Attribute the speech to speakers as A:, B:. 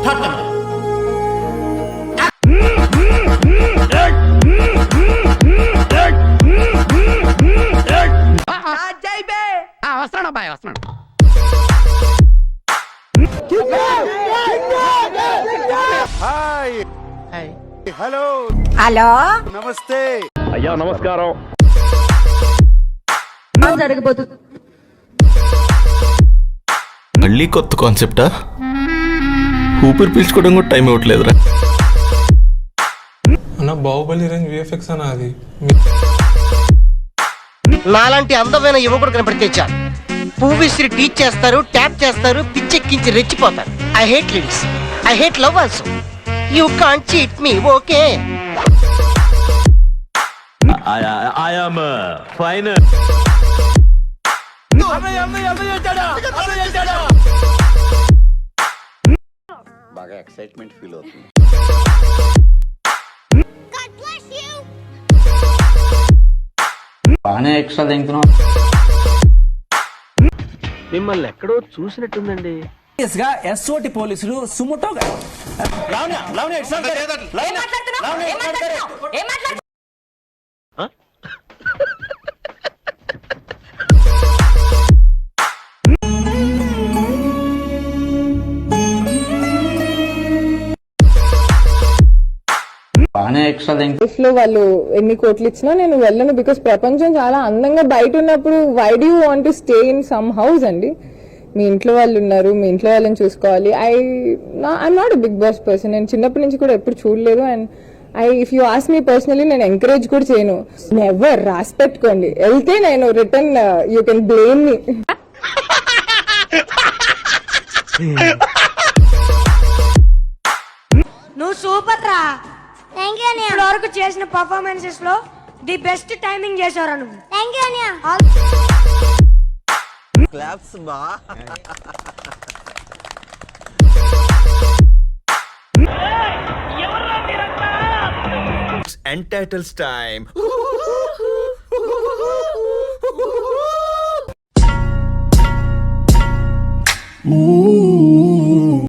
A: Tottenham.
B: వస్తున్నాడు అబ్బాయి, వస్తున్నాడు.
C: Hi
B: hi.
C: హలో
D: హలో
C: నమస్తే
E: అయ్యా నమస్కారం.
D: జరగబోతుంది.
F: మళ్ళీ కొత్త కాన్సెప్టా? ఊపిరి పీల్చుకోవడం కూడా టైం ఇవ్వట్లేదురా.
G: అన్న బాహుబలి రేంజ్ విఎఫ్ఎక్స్ అన్న అది.
H: నాలాంటి అందమైన యువకుడు కనపడితే చాలు, పువ్వు విసిరి టీచ్ చేస్తారు, ట్యాప్ చేస్తారు, పిచ్చెక్కించి రెచ్చిపోతారు. I hate ladies, I hate love also. You can't cheat me, okay?
E: I am fine.
C: బాగా ఎక్సైట్మెంట్ ఫీల్ అవుతుంది.
A: బాగానే ఎక్స్ట్రా తింటున్నాం.
E: మిమ్మల్ని ఎక్కడో చూసినట్టుందండి.
A: ఎస్ఓటి పోలీసులు సుముటోగా బాగానే ఎక్స్ట్రా తింటున్నాం.
I: లో వాళ్ళు ఎన్ని కోట్లు ఇచ్చినా నేను వెళ్ళను. బికాస్ ప్రపంచం చాలా అందంగా బయట ఉన్నప్పుడు why do want to stay in some house అండి. మీ ఇంట్లో వాళ్ళు ఉన్నారు, మీ ఇంట్లో వాళ్ళని చూసుకోవాలి. I'm not a Bigg Boss person. నేను చిన్నప్పటి నుంచి కూడా ఎప్పుడు చూడలేదు. And if you ask me personally నేను ఎంకరేజ్ కూడా చేయను. నెవర్, రాసి పెట్టుకోండి. వెళ్తే నేను return you can blame me.
D: నువ్వు సూపర్ రా. ఇప్పుడు వరకు చేసిన పర్ఫార్మెన్సెస్ లో ది బెస్ట్ టైమింగ్ చేశారా నువ్వు. థ్యాంక్ యూ అనియా.
C: క్లాప్స్ బా.
F: ఎంటైటిల్స్ టైం.